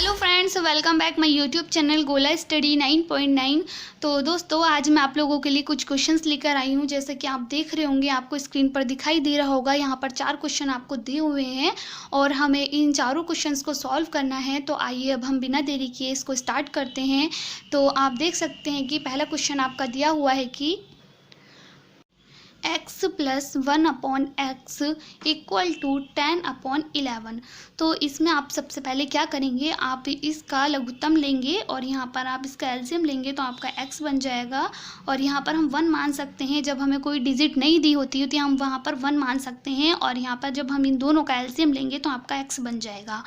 Hello friends, welcome back my YouTube channel गोला study 9.9। तो दोस्तों, आज मैं आप लोगों के लिए कुछ क्वेश्चंस लेकर आई हूं। जैसे कि आप देख रहे होंगे, आपको स्क्रीन पर दिखाई दे रहा होगा, यहां पर 4 क्वेश्चन आपको दिए हुए हैं और हमें इन चारों क्वेश्चंस को सॉल्व करना है। तो आइए अब हम बिना देरी किए इसको स्टार्ट करते हैं। तो आप देख सकते हैं कि पहला क्वेश्चन आपका दिया हुआ है कि x plus 1/x equal to 10/11। तो इसमें आप सबसे पहले क्या करेंगे, आप इसका लघुत्तम लेंगे और यहाँ पर आप इसका एलसीएम लेंगे तो आपका x बन जाएगा। और यहाँ पर हम 1 मान सकते हैं, जब हमें कोई डिजिट नहीं दी होती है तो हम वहाँ पर 1 मान सकते हैं। और यहाँ पर जब हम इन दोनों का एलसीएम लेंगे तो आपका x बन जाएगा।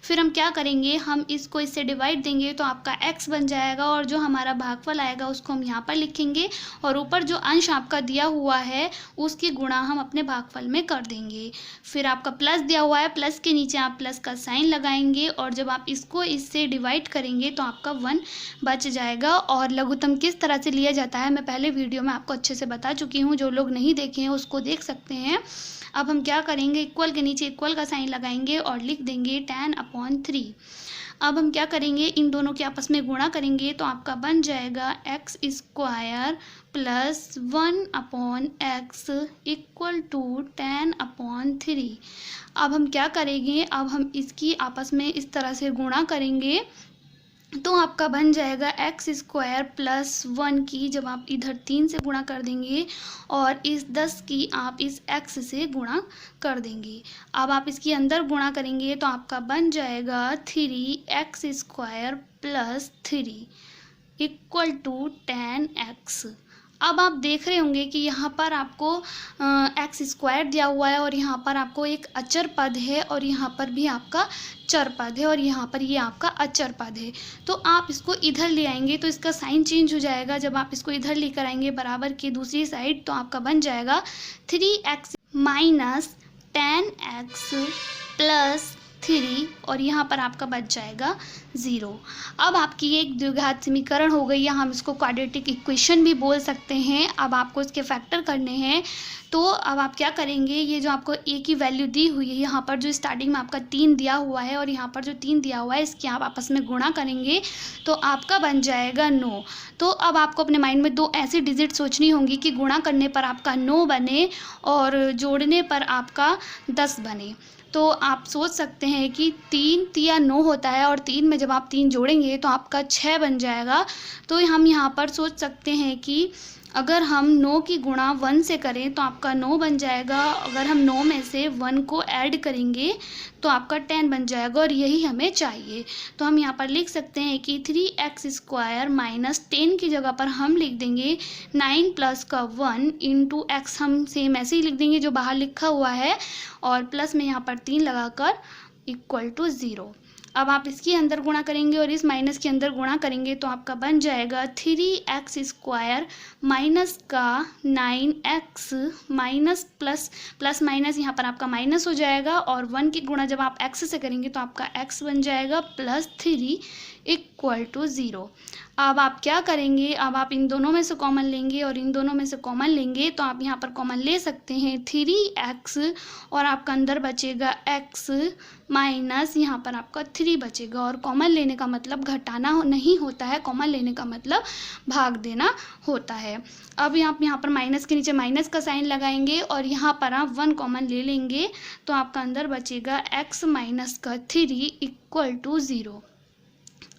फिर हम क्या करेंगे, हम इसको इससे डिवाइड देंगे तो आपका x बन जाएगा और जो हमारा भागफल आएगा उसको हम यहाँ पर लिखेंगे और ऊपर जो अंश आपका दिया हुआ है उसकी गुणा हम अपने भागफल में कर देंगे। फिर आपका प्लस दिया हुआ है, प्लस के नीचे आप प्लस का साइन लगाएंगे और जब आप इसको इससे डिवाइड करेंगे तो आपका 1 बच जाएगा। और लघुत्तम किस तरह से लिया जाता है मैं पहले वीडियो में आपको अच्छे से बता चुकी हूँ, जो लोग नहीं देखे हैं उसको देख सकते हैं। अब हम क्या करेंगे, इक्वल के नीचे इक्वल का साइन लगाएंगे और लिख देंगे 10/3। अब हम क्या करेंगे, इन दोनों के आपस में गुणा करेंगे तो आपका बन जाएगा x² plus 1/x equal to 10/3। अब हम क्या करेंगे, अब हम इसकी आपस में इस तरह से गुणा करेंगे तो आपका बन जाएगा x² प्लस 1 की जब आप इधर 3 से गुणा कर देंगे और इस 10 की आप इस x से गुणा कर देंगे। अब आप इसके अंदर गुणा करेंगे तो आपका बन जाएगा 3x² plus 3 equal to 10x। अब आप देख रहे होंगे कि यहाँ पर आपको x² दिया हुआ है और यहाँ पर आपको एक अचर पद है और यहाँ पर भी आपका चर पद है और यहाँ पर ये आपका अचर पद है। तो आप इसको इधर ले आएंगे तो इसका साइन चेंज हो जाएगा। जब आप इसको इधर लेकर आएंगे बराबर की दूसरी साइड तो आपका बन जाएगा 3x माइनस 10x प्लस 3 और यहाँ पर आपका बच जाएगा 0। अब आपकी एक द्विघात समीकरण हो गई, या हम इसको क्वाड्रेटिक इक्वेशन भी बोल सकते हैं। अब आपको इसके फैक्टर करने हैं तो अब आप क्या करेंगे, ये जो आपको a की वैल्यू दी हुई है, यहाँ पर जो स्टार्टिंग में आपका 3 दिया हुआ है और यहाँ पर जो 3 दिया हुआ है इसकी आप आपस में गुणा करेंगे तो आपका बन जाएगा 9। तो अब आपको अपने माइंड में 2 ऐसी डिजिट सोचनी होंगी कि गुणा करने पर आपका 9 बने और जोड़ने पर आपका 10 बने। तो आप सोच सकते हैं कि 3 तिया 9 होता है और 3 में जब आप 3 जोड़ेंगे तो आपका 6 बन जाएगा। तो हम यहाँ पर सोच सकते हैं कि अगर हम 9 की गुणा 1 से करें तो आपका 9 बन जाएगा। अगर हम 9 में से 1 को ऐड करेंगे तो आपका 10 बन जाएगा और यही हमें चाहिए। तो हम यहाँ पर लिख सकते हैं कि 3x² माइनस 10 की जगह पर हम लिख देंगे 9 प्लस का 1 इंटू x, हम सेम ऐसे ही लिख देंगे जो बाहर लिखा हुआ है और प्लस में यहाँ पर 3 लगाकर इक्वल टू 0। अब आप इसके अंदर गुणा करेंगे और इस माइनस के अंदर गुणा करेंगे तो आपका बन जाएगा 3x² माइनस का 9x माइनस प्लस माइनस यहाँ पर आपका माइनस हो जाएगा और 1 की गुणा जब आप x से करेंगे तो आपका x बन जाएगा प्लस 3 इक्वल टू 0। अब आप क्या करेंगे, अब आप इन दोनों में से कॉमन लेंगे और इन दोनों में से कॉमन लेंगे तो आप यहाँ पर कॉमन ले सकते हैं 3x और आपका अंदर बचेगा x माइनस यहाँ पर आपका 3 बचेगा। और कॉमन लेने का मतलब घटाना नहीं होता है, कॉमन लेने का मतलब भाग देना होता है। अब यहाँ पर माइनस के नीचे माइनस का साइन लगाएंगे और यहाँ पर आप 1 कॉमन ले लेंगे तो आपका अंदर बचेगा x माइनस का 3 इक्वल टू 0।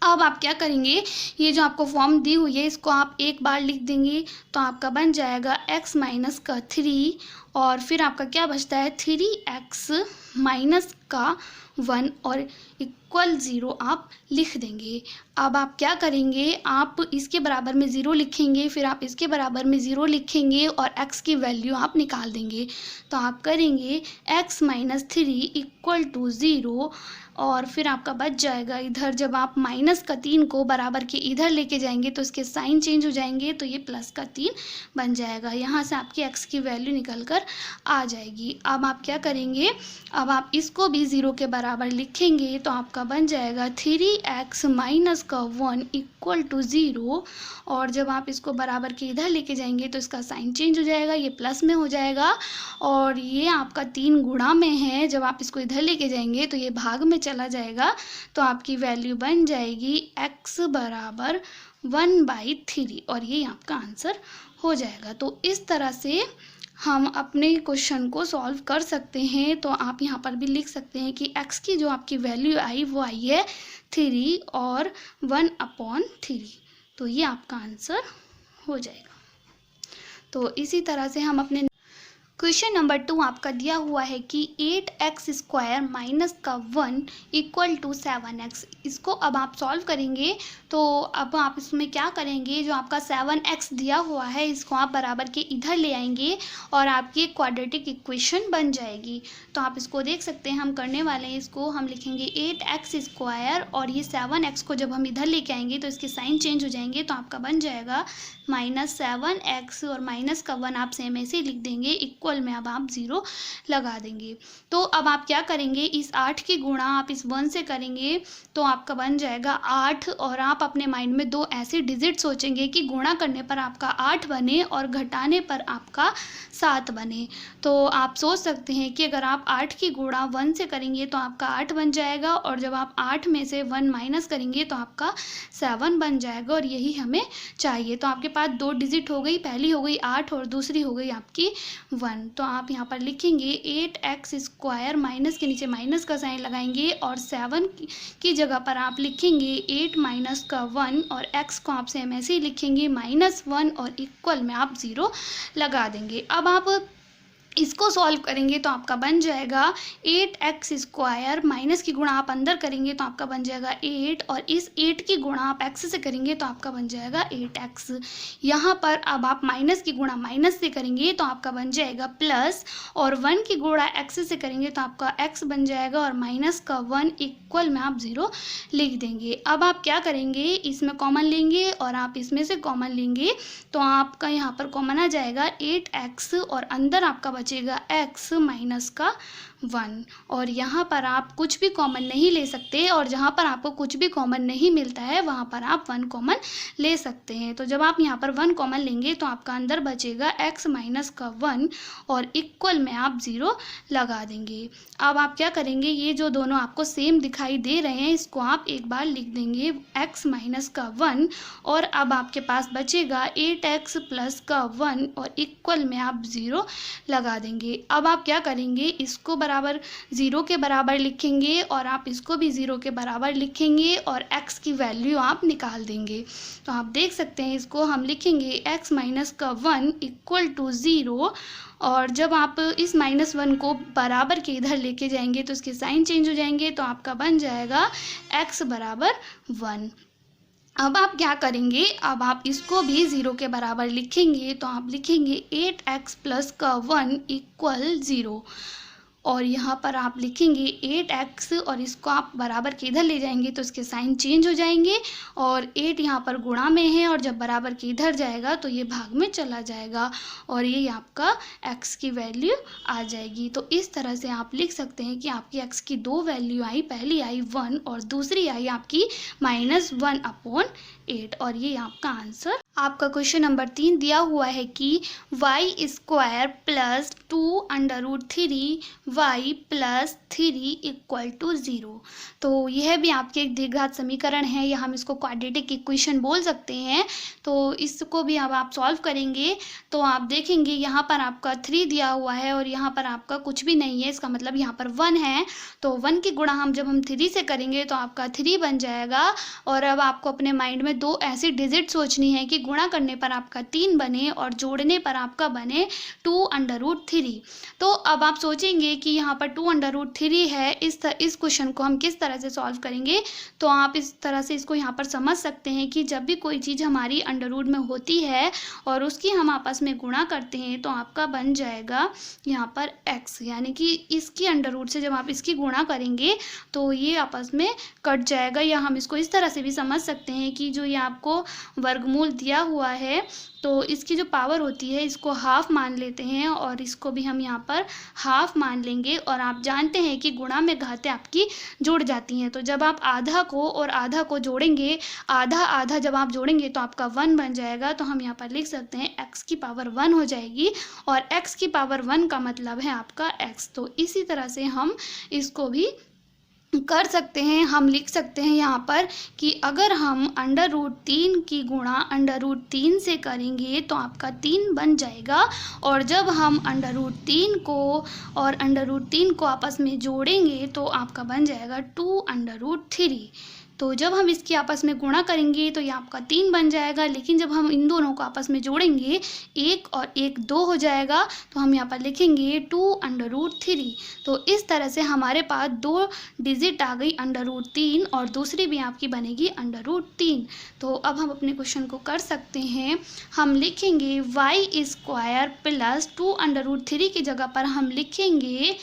अब आप क्या करेंगे, ये जो आपको फॉर्म दी हुई है इसको आप एक बार लिख देंगे तो आपका बन जाएगा x माइनस का 3 और फिर आपका क्या बचता है 3x माइनस का 1 और इक्वल 0 आप लिख देंगे। अब आप क्या करेंगे, आप इसके बराबर में 0 लिखेंगे, फिर आप इसके बराबर में 0 लिखेंगे और x की वैल्यू आप निकाल देंगे। तो आप करेंगे x माइनस 3 इक्वल टू 0 और फिर आपका बच जाएगा इधर जब आप माइनस का 3 को बराबर के इधर लेके जाएंगे तो इसके साइन चेंज हो जाएंगे तो ये प्लस का 3 बन जाएगा। यहाँ से आपकी x की वैल्यू निकल कर आ जाएगी। अब आप क्या करेंगे, अब आप इसको भी 0 के बराबर लिखेंगे तो आपका बन जाएगा 3x माइनस का 1 इक्वल टू 0। और जब आप इसको बराबर के इधर लेके जाएंगे तो इसका साइन चेंज हो जाएगा, ये प्लस में हो जाएगा और ये आपका 3 गुणा में है। जब आप इसको इधर लेके जाएंगे तो ये भाग में चला जाएगा, तो आपकी वैल्यू बन जाएगी x बराबर 1/3 और ये आपका आंसर हो जाएगा। तो इस तरह से हम अपने क्वेश्चन को सॉल्व कर सकते हैं। तो आप यहाँ पर भी लिख सकते हैं कि x की जो आपकी वैल्यू आई वो आई है 3 और 1/3। तो ये आपका आंसर हो जाएगा। तो इसी तरह से हम अपने क्वेश्चन नंबर 2 आपका दिया हुआ है कि 8x² माइनस का 1 इक्वल टू 7x। इसको अब आप सॉल्व करेंगे तो अब आप इसमें क्या करेंगे, जो आपका 7x दिया हुआ है इसको आप बराबर के इधर ले आएंगे और आपकी एक क्वाड्रेटिक इक्वेशन बन जाएगी। तो आप इसको देख सकते हैं, हम करने वाले हैं इसको, हम लिखेंगे 8x² और ये 7x को जब हम इधर लेके आएंगे तो इसके साइन चेंज हो जाएंगे, तो आपका बन जाएगा -7x और माइनस का 1 आप सेम ऐसे ही लिख देंगे, इक्वल में अब आप 0 लगा देंगे। तो अब आप क्या करेंगे, इस 8 की गुणा आप इस 1 से करेंगे तो आपका बन जाएगा 8 और आप अपने माइंड में 2 ऐसे डिजिट सोचेंगे कि गुणा करने पर आपका 8 बने और घटाने पर आपका 7 बने। तो आप सोच सकते हैं कि अगर आप 8 की गुणा 1 से करेंगे तो आपका 8 बन जाएगा और जब आप 8 में से 1 माइनस करेंगे तो आपका 7 बन जाएगा और यही हमें चाहिए। तो आपके पास 2 डिजिट हो गई, पहली हो गई 8 और दूसरी हो गई आपकी 1। तो आप यहाँ पर लिखेंगे 8x² माइनस के नीचे माइनस का साइन लगाएंगे और 7 की जगह पर आप लिखेंगे 8 माइनस का 1 और x को आप सेम ऐसे ही लिखेंगे -1 और इक्वल में आप 0 लगा देंगे। अब आप इसको सॉल्व करेंगे तो आपका बन जाएगा 8x² माइनस की गुणा आप अंदर करेंगे तो आपका बन जाएगा 8 और इस 8 की गुणा आप x से करेंगे तो आपका बन जाएगा 8x। यहाँ पर अब आप माइनस की गुणा माइनस से करेंगे तो आपका बन जाएगा प्लस और 1 की गुणा x से करेंगे तो आपका x बन जाएगा और माइनस का 1 इक्वल में आप 0 लिख देंगे। अब आप क्या करेंगे, इसमें कॉमन लेंगे और आप इसमें से कॉमन लेंगे तो आपका यहाँ पर कॉमन आ जाएगा 8x और अंदर आपका बचेगा x माइनस का 1 और यहाँ पर आप कुछ भी कॉमन नहीं ले सकते और जहाँ पर आपको कुछ भी कॉमन नहीं मिलता है वहाँ पर आप 1 कॉमन ले सकते हैं। तो जब आप यहाँ पर 1 कॉमन लेंगे तो आपका अंदर बचेगा x माइनस का 1 और इक्वल में आप 0 लगा देंगे। अब आप क्या करेंगे, ये जो दोनों आपको सेम दिखाई दे रहे हैं इसको आप एक बार लिख देंगे x माइनस का 1 और अब आपके पास बचेगा 8x प्लस का 1 और इक्वल में आप 0 लगा देंगे। अब आप क्या करेंगे, इसको बराबर 0 के बराबर लिखेंगे और आप इसको भी 0 के बराबर लिखेंगे और x की वैल्यू आप निकाल देंगे। तो आप देख सकते हैं, इसको हम लिखेंगे x माइनस का 1 इक्वल टू 0 और जब आप इस -1 को बराबर के इधर लेके जाएंगे तो इसके साइन चेंज हो जाएंगे, तो आपका बन जाएगा x बराबर 1। अब आप क्या करेंगे, अब आप इसको भी 0 के बराबर लिखेंगे तो आप लिखेंगे 8x प्लस का 1 इक्वल 0 और यहाँ पर आप लिखेंगे 8x और इसको आप बराबर के इधर ले जाएंगे तो इसके साइन चेंज हो जाएंगे और 8 यहाँ पर गुणा में है और जब बराबर के इधर जाएगा तो ये भाग में चला जाएगा और ये आपका x की वैल्यू आ जाएगी। तो इस तरह से आप लिख सकते हैं कि आपकी x की 2 वैल्यू आई, पहली आई 1 और दूसरी आई आपकी -1/8 और ये आपका आंसर। आपका क्वेश्चन नंबर 3 दिया हुआ है कि y² plus 2√3 y plus 3 equal to 0। तो यह भी आपके एक द्विघात समीकरण है या हम इसको क्वाड्रेटिक इक्वेशन बोल सकते हैं। तो इसको भी अब आप सॉल्व करेंगे तो आप देखेंगे यहाँ पर आपका 3 दिया हुआ है और यहाँ पर आपका कुछ भी नहीं है, इसका मतलब यहाँ पर 1 है। तो 1 की गुणा हम जब हम 3 से करेंगे तो आपका 3 बन जाएगा और अब आपको अपने माइंड में 2 ऐसी डिजिट सोचनी है कि गुणा करने पर आपका 3 बने और जोड़ने पर आपका बने 2√3। तो अब आप सोचेंगे कि यहाँ पर 2√3 है, इस क्वेश्चन को हम किस तरह से सॉल्व करेंगे। तो आप इस तरह से इसको यहाँ पर समझ सकते हैं कि जब भी कोई चीज़ हमारी अंडर रूट में होती है और उसकी हम आपस में गुणा करते हैं तो आपका बन जाएगा यहाँ पर x, यानी कि इसकी अंडर रूट से जब आप इसकी गुणा करेंगे तो ये आपस में कट जाएगा। या हम इसको इस तरह से भी समझ सकते हैं कि जो ये आपको वर्गमूल दिया हुआ है तो इसकी जो पावर होती है इसको हाफ मान लेते हैं और इसको भी हम यहाँ पर हाफ मान लेंगे। और आप जानते हैं कि गुणा में घातें आपकी जुड़ जाती हैं, तो जब आप आधा को और आधा को जोड़ेंगे, आधा आधा जब आप जोड़ेंगे तो आपका 1 बन जाएगा। तो हम यहाँ पर लिख सकते हैं x की पावर 1 हो जाएगी और x की पावर 1 का मतलब है आपका x। तो इसी तरह से हम इसको भी कर सकते हैं। हम लिख सकते हैं यहाँ पर कि अगर हम √3 की गुणा √3 से करेंगे तो आपका 3 बन जाएगा और जब हम √3 को और √3 को आपस में जोड़ेंगे तो आपका बन जाएगा 2√3। तो जब हम इसकी आपस में गुणा करेंगे तो ये आपका 3 बन जाएगा, लेकिन जब हम इन दोनों को आपस में जोड़ेंगे 1 और 1 2 हो जाएगा, तो हम यहाँ पर लिखेंगे 2√3। तो इस तरह से हमारे पास 2 डिजिट आ गई √3 और दूसरी भी आपकी बनेगी √3। तो अब हम अपने क्वेश्चन को कर सकते हैं। हम लिखेंगे y² प्लस 2√3 की जगह पर हम लिखेंगे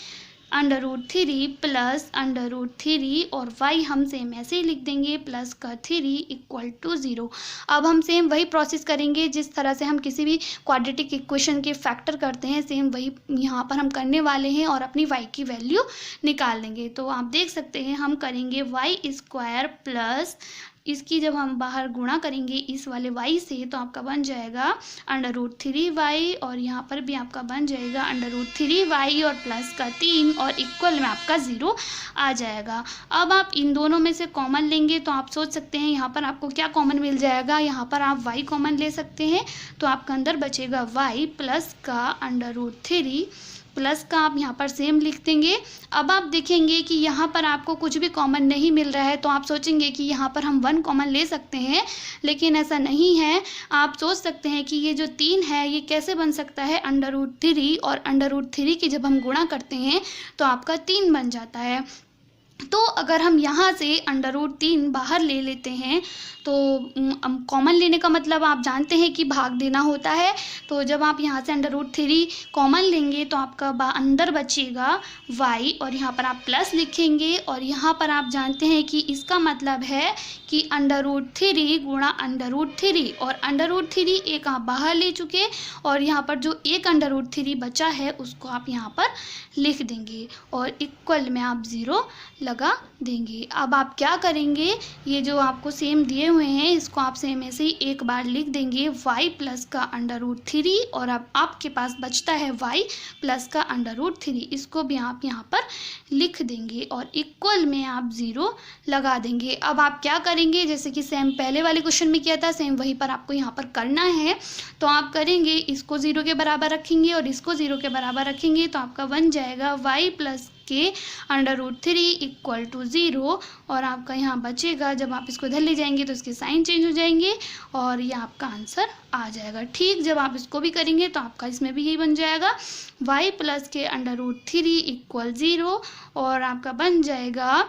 √3 प्लस √3 और y हम सेम ऐसे ही लिख देंगे प्लस का 3 इक्वल टू 0। अब हम सेम वही प्रोसेस करेंगे जिस तरह से हम किसी भी क्वाड्रेटिक इक्वेशन के फैक्टर करते हैं, सेम वही यहाँ पर हम करने वाले हैं और अपनी y की वैल्यू निकाल लेंगे। तो आप देख सकते हैं हम करेंगे y² प्लस इसकी जब हम बाहर गुणा करेंगे इस वाले y से तो आपका बन जाएगा √3y और यहाँ पर भी आपका बन जाएगा √3y और प्लस का 3 और इक्वल में आपका 0 आ जाएगा। अब आप इन दोनों में से कॉमन लेंगे तो आप सोच सकते हैं यहाँ पर आपको क्या कॉमन मिल जाएगा। यहाँ पर आप y कॉमन ले सकते हैं तो आपका अंदर बचेगा y प्लस का √3 प्लस का आप यहाँ पर सेम लिख देंगे। अब आप देखेंगे कि यहाँ पर आपको कुछ भी कॉमन नहीं मिल रहा है तो आप सोचेंगे कि यहाँ पर हम 1 कॉमन ले सकते हैं, लेकिन ऐसा नहीं है। आप सोच सकते हैं कि ये जो 3 है ये कैसे बन सकता है √3 और √3 की जब हम गुणा करते हैं तो आपका 3 बन जाता है। तो अगर हम यहाँ से √3 बाहर ले लेते हैं तो कॉमन लेने का मतलब आप जानते हैं कि भाग देना होता है। तो जब आप यहाँ से √3 कॉमन लेंगे तो आपका अंदर बचेगा y और यहाँ पर आप प्लस लिखेंगे और यहाँ पर आप जानते हैं कि इसका मतलब है कि √3 गुणा √3 और √3 एक आप बाहर ले चुके और यहाँ पर जो एक √3 बचा है उसको आप यहाँ पर लिख देंगे और इक्वल में आप 0 लगा देंगे। अब आप क्या करेंगे, ये जो आपको सेम दिए हुए हैं इसको आप सेम ऐसे ही एक बार लिख देंगे y प्लस का √3 और अब आपके पास बचता है y प्लस का √3, इसको भी आप यहाँ पर लिख देंगे और इक्वल में आप 0 लगा देंगे। अब आप क्या करेंगे, जैसे कि सेम पहले वाले क्वेश्चन में किया था सेम वहीं पर आपको यहाँ पर करना है। तो आप करेंगे इसको 0 के बराबर रखेंगे और इसको 0 के बराबर रखेंगे तो आपका बन जाएगा y प्लस के √3 इक्वल टू 0 और आपका यहाँ बचेगा। जब आप इसको इधर ले जाएंगे तो इसके साइन चेंज हो जाएंगे और ये आपका आंसर आ जाएगा। ठीक जब आप इसको भी करेंगे तो आपका इसमें भी यही बन जाएगा y प्लस के √3 इक्वल 0 और आपका बन जाएगा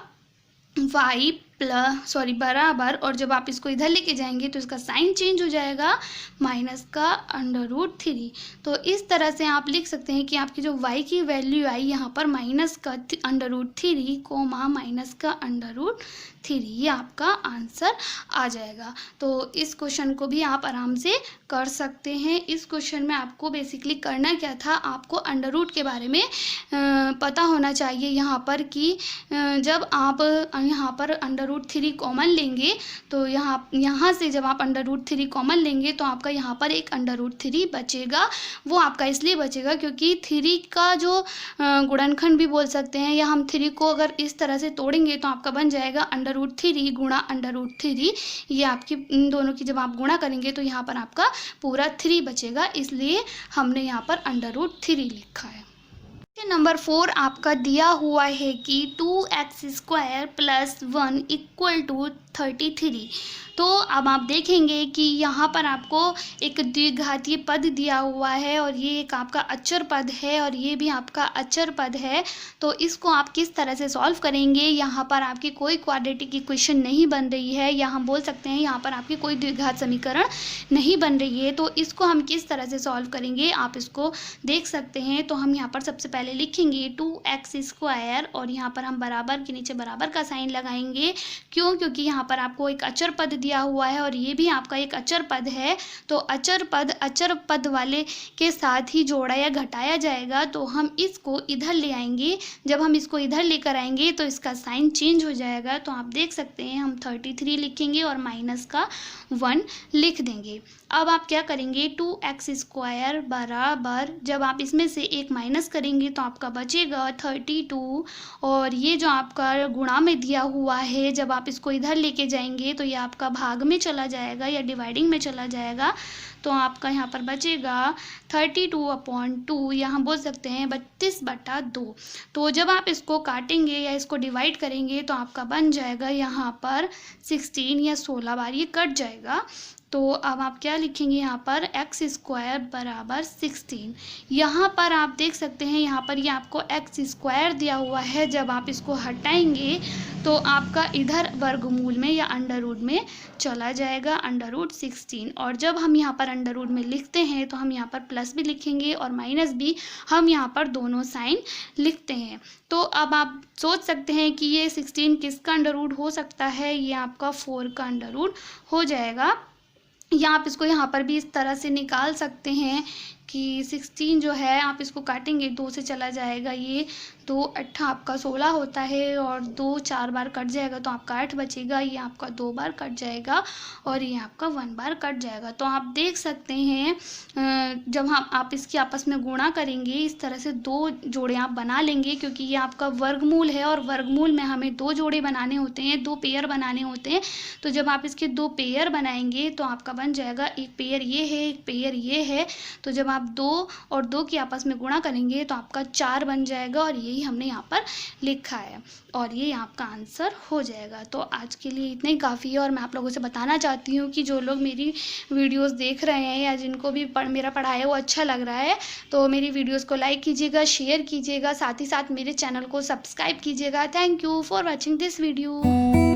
y बराबर और जब आप इसको इधर लेके जाएंगे तो इसका साइन चेंज हो जाएगा माइनस का √3। तो इस तरह से आप लिख सकते हैं कि आपकी जो y की वैल्यू आई यहाँ पर माइनस का √3 कोमा माइनस का √3, ये आपका आंसर आ जाएगा। तो इस क्वेश्चन को भी आप आराम से कर सकते हैं। इस क्वेश्चन में आपको बेसिकली करना क्या था, आपको √ के बारे में पता होना चाहिए यहाँ पर कि जब आप यहाँ पर √3 कॉमन लेंगे तो यहाँ से जब आप √3 कॉमन लेंगे तो आपका यहाँ पर एक √3 बचेगा। वो आपका इसलिए बचेगा क्योंकि 3 का जो गुणनखंड भी बोल सकते हैं, या हम 3 को अगर इस तरह से तोड़ेंगे तो आपका बन जाएगा √3 गुणा √3। ये आपकी इन दोनों की जब आप गुणा करेंगे तो यहाँ पर आपका पूरा 3 बचेगा, इसलिए हमने यहाँ पर √3 लिखा है। नंबर 4 आपका दिया हुआ है कि 2x² प्लस 1 इक्वल टू 33। तो अब आप देखेंगे कि यहाँ पर आपको एक द्विघातीय पद दिया हुआ है और ये एक आपका अचर पद है और ये भी आपका अचर पद है। तो इसको आप किस तरह से सॉल्व करेंगे, यहाँ पर आपकी कोई क्वाड्रेटिक इक्वेशन नहीं बन रही है, या हम बोल सकते हैं यहाँ पर आपकी कोई द्विघात समीकरण नहीं बन रही है। तो इसको हम किस तरह से सॉल्व करेंगे आप इसको देख सकते हैं। तो हम यहाँ पर सबसे पहले लिखेंगे 2x² और यहाँ पर हम बराबर के नीचे बराबर का साइन लगाएंगे। क्यों? क्योंकि यहाँ पर आपको एक अचर पद दिया हुआ है और ये भी आपका एक अचर पद है, तो अचर पद वाले के साथ ही जोड़ा या घटाया जाएगा। तो हम इसको इधर ले आएंगे। जब हम इसको इधर लेकर आएंगे तो इसका साइन चेंज हो जाएगा। तो आप देख सकते हैं हम 33 लिखेंगे और माइनस का 1 लिख देंगे। अब आप क्या करेंगे, 2x² बराबर, जब आप इसमें से एक माइनस करेंगे तो आपका बचेगा 32, और ये जो आपका गुणा में दिया हुआ है जब आप इसको इधर लेके जाएंगे तो ये आपका भाग में चला जाएगा या डिवाइडिंग में चला जाएगा। तो आपका यहाँ पर बचेगा 32/2, यहाँ बोल सकते हैं 32/2। तो जब आप इसको काटेंगे या इसको डिवाइड करेंगे तो आपका बन जाएगा यहाँ पर 16 या 16 बार ये कट जाएगा। तो अब आप क्या लिखेंगे यहाँ पर, x² बराबर 16। यहाँ पर आप देख सकते हैं यहाँ पर ये आपको x² दिया हुआ है। जब आप इसको हटाएंगे तो आपका इधर वर्गमूल में या अंडर रूट में चला जाएगा, √16। और जब हम यहाँ पर अंडर रूट में लिखते हैं तो हम यहाँ पर प्लस भी लिखेंगे और माइनस भी, हम यहाँ पर दोनों साइन लिखते हैं। तो अब आप सोच सकते हैं कि ये 16 किसका अंडर रूट हो सकता है, ये आपका 4 का अंडर रूट हो जाएगा। या आप इसको यहाँ पर भी इस तरह से निकाल सकते हैं कि 16 जो है आप इसको काटेंगे 2 से चला जाएगा, ये 2 8 आपका 16 होता है और 2 4 बार कट जाएगा तो आपका 8 बचेगा। ये आपका 2 बार कट जाएगा और ये आपका 1 बार कट जाएगा। तो आप देख सकते हैं जब आप इसकी आपस में गुणा करेंगे इस तरह से 2 जोड़े आप बना लेंगे, क्योंकि ये आपका वर्गमूल है और वर्गमूल में हमें 2 जोड़े बनाने होते हैं, 2 पेयर बनाने होते हैं। तो जब आप इसके 2 पेयर बनाएंगे तो आपका बन जाएगा, एक पेयर ये है, एक पेयर ये है। तो जब आप 2 और 2 की आपस में गुणा करेंगे तो आपका 4 बन जाएगा और यही हमने यहाँ पर लिखा है और ये आपका आंसर हो जाएगा। तो आज के लिए इतना ही काफ़ी है। और मैं आप लोगों से बताना चाहती हूँ कि जो लोग मेरी वीडियोस देख रहे हैं या जिनको भी मेरा पढ़ाया वो अच्छा लग रहा है तो मेरी वीडियोस को लाइक कीजिएगा, शेयर कीजिएगा, साथ ही साथ मेरे चैनल को सब्सक्राइब कीजिएगा। Thank you for watching this video.